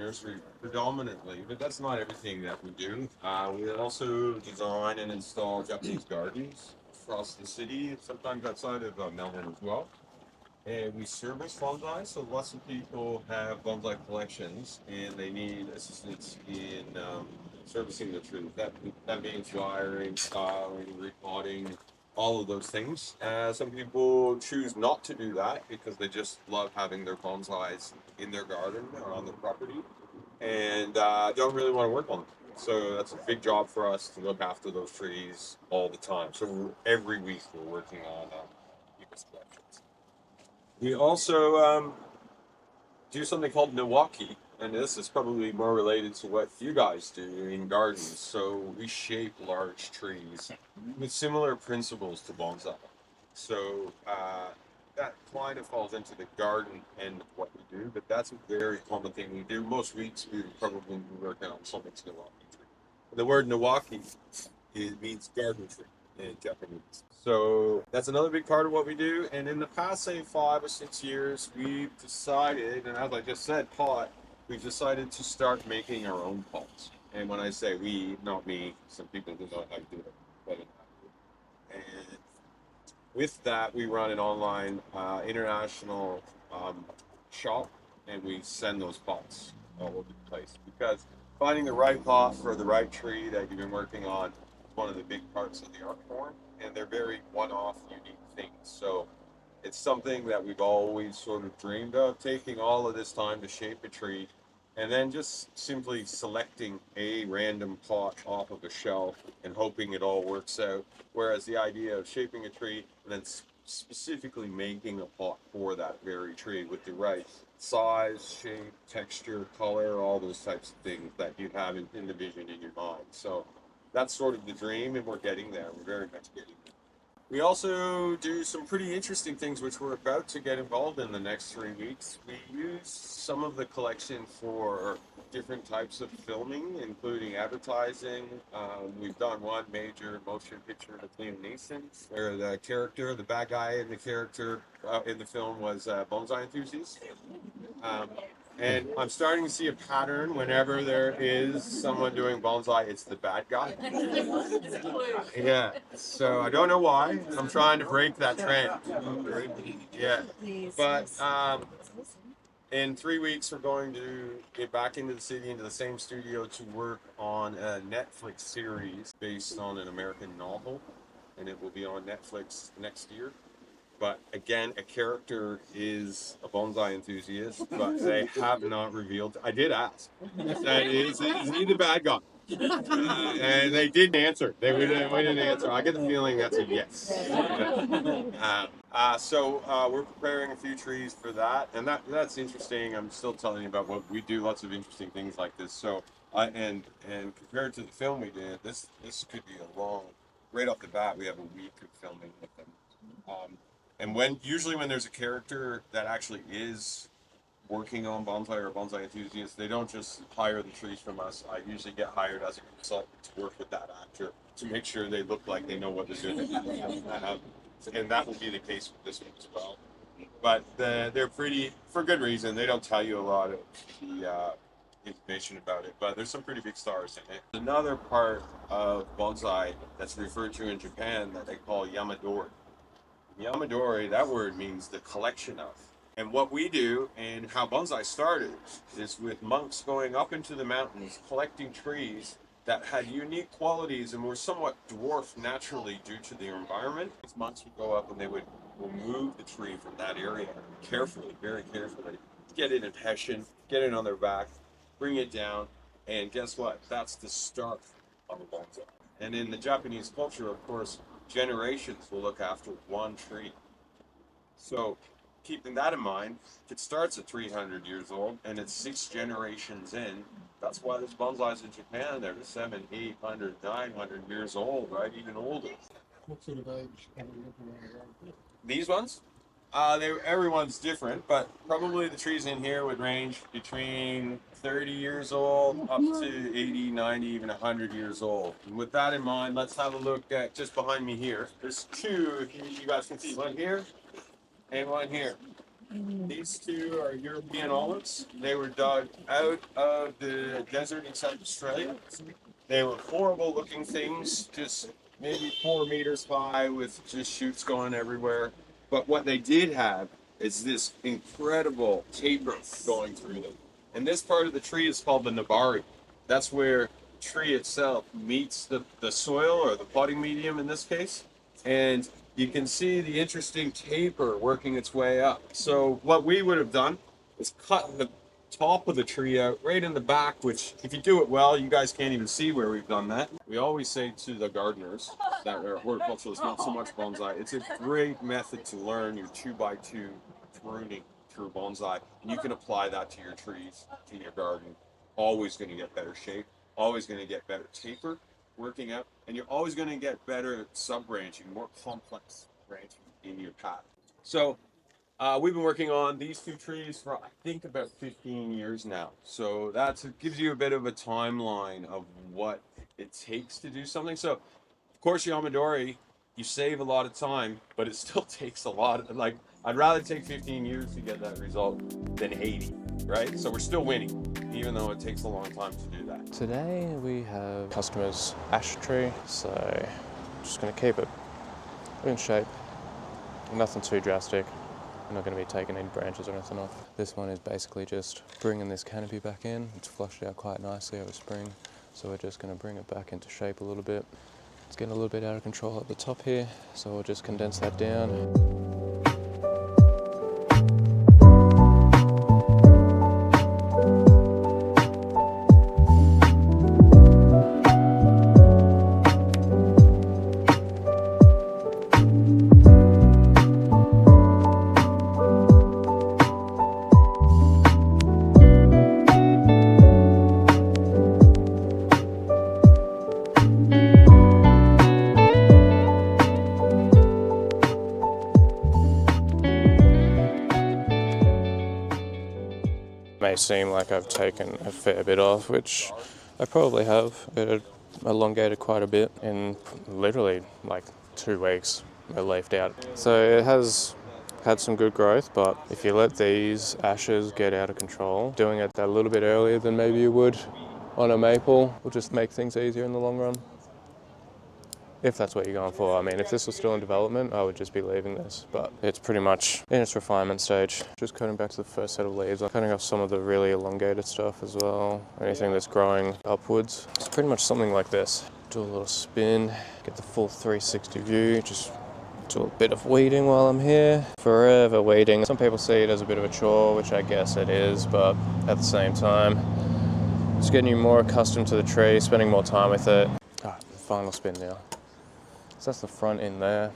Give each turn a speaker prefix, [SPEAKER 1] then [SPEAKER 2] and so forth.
[SPEAKER 1] nursery predominantly, but that's not everything that we do. We also design and install Japanese gardens across the city, sometimes outside of Melbourne as well. And we service bonsai, so lots of people have bonsai collections and they need assistance in servicing the trees. That means wiring, styling, repotting, all of those things. Some people choose not to do that because they just love having their bonsais in their garden or on their property and don't really want to work on them. So that's a big job for us to look after those trees all the time. So every week we're working on people's collections. We also do something called Milwaukee, and this is probably more related to what you guys do in gardens. So we shape large trees with similar principles to bonsai. So that kind of falls into the garden end of what we do, but that's a very common thing we do. Most weeks we would probably be working on something's Milwaukee tree. The word Milwaukee it means garden tree in Japanese. So that's another big part of what we do. And in the past, say 5 or 6 years, we've decided, and as I just said, we've decided to start making our own pots. And when I say we, not me, some people who know how to do it better than I do. And with that, we run an online international shop, and we send those pots all over the place because finding the right pot for the right tree that you've been working on is one of the big parts of the art form, and they're very one-off, unique things. So it's something that we've always sort of dreamed of, taking all of this time to shape a tree and then just simply selecting a random pot off of a shelf and hoping it all works out. Whereas the idea of shaping a tree and then specifically making a pot for that very tree with the right size, shape, texture, color, all those types of things that you have in the vision in your mind. So that's sort of the dream, and we're getting there. We're very much getting there. We also do some pretty interesting things, which we're about to get involved in the next 3 weeks. We use some of the collection for different types of filming, including advertising. We've done one major motion picture with Liam Neeson, where the character, the bad guy in the character in the film was a bonsai enthusiast. Um, and I'm starting to see a pattern whenever there is someone doing bonsai, it's the bad guy. Yeah, so I don't know why. I'm trying to break that trend. Yeah, but in 3 weeks, we're going to get back into the city, into the same studio to work on a Netflix series based on an American novel, and it will be on Netflix next year. But again, a character is a bonsai enthusiast, but they have not revealed. I did ask. I said, is he the bad guy? And they didn't answer. We didn't answer. I get the feeling that's a yes. So we're preparing a few trees for that, and that's interesting. I'm still telling you about what we do. Lots of interesting things like this. So and compared to the film we did, this could be a long. Right off the bat, we have a week of filming with them. And usually when there's a character that actually is working on bonsai or bonsai enthusiasts, they don't just hire the trees from us. I usually get hired as a consultant to work with that actor to make sure they look like they know what they're doing. And that will be the case with this one as well. But they're pretty, for good reason. They don't tell you a lot of the information about it, but there's some pretty big stars in it. Another part of bonsai that's referred to in Japan that they call yamadori. Yamadori, that word means the collection of. And what we do and how bonsai started is with monks going up into the mountains, collecting trees that had unique qualities and were somewhat dwarfed naturally due to their environment. These monks would go up and they would remove the tree from that area carefully, very carefully, get it in hessian, get it on their back, bring it down, and guess what? That's the start of a bonsai. And in the Japanese culture, of course, generations will look after one tree. So, keeping that in mind, if it starts at 300 years old and it's 6 generations in, that's why there's bonsais in Japan. They're 700, 800, 900 years old, right? Even older.
[SPEAKER 2] What sort of age are we looking at?
[SPEAKER 1] These ones? Everyone's different, but probably the trees in here would range between 30 years old up to 80, 90, even 100 years old. And with that in mind, let's have a look at just behind me here. There's two, if you guys can see, one here and one here. These two are European olives. They were dug out of the desert in South Australia. They were horrible looking things, just maybe 4 meters high with just shoots going everywhere. But what they did have is this incredible taper going through them. And this part of the tree is called the nabari. That's where the tree itself meets the soil, or the potting medium in this case. And you can see the interesting taper working its way up. So what we would have done is cut the top of the tree out right in the back, which if you do it well, you guys can't even see where we've done that. We always say to the gardeners that are horticulturalists, not so much bonsai, it's a great method to learn your 2x2 pruning through bonsai. And you can apply that to your trees, to your garden. Always going to get better shape, always going to get better taper working out, and you're always going to get better sub-branching, more complex branching in your path. So we've been working on these two trees for I think about 15 years now. So that gives you a bit of a timeline of what it takes to do something. So of course, Yamadori, you save a lot of time, but it still takes a lot. Like, I'd rather take 15 years to get that result than 80, right? So we're still winning, even though it takes a long time to do that.
[SPEAKER 3] Today we have customer's ash tree, so I'm just going to keep it in shape. Nothing too drastic. I'm not going to be taking any branches or anything off. This one is basically just bringing this canopy back in. It's flushed out quite nicely over spring, so we're just going to bring it back into shape a little bit. It's getting a little bit out of control at the top here, so we'll just condense that down. May seem like I've taken a fair bit off, which I probably have. It elongated quite a bit in literally like 2 weeks. It leafed out. So it has had some good growth, but if you let these ashes get out of control, doing it a little bit earlier than maybe you would on a maple will just make things easier in the long run. If that's what you're going for. I mean, if this was still in development, I would just be leaving this, but it's pretty much in its refinement stage. Just cutting back to the first set of leaves. I'm cutting off some of the really elongated stuff as well. Anything that's growing upwards. It's pretty much something like this. Do a little spin, get the full 360 view, just do a bit of weeding while I'm here. Forever weeding. Some people see it as a bit of a chore, which I guess it is, but at the same time, it's getting you more accustomed to the tree, spending more time with it. Alright, final spin now. So that's the front in there.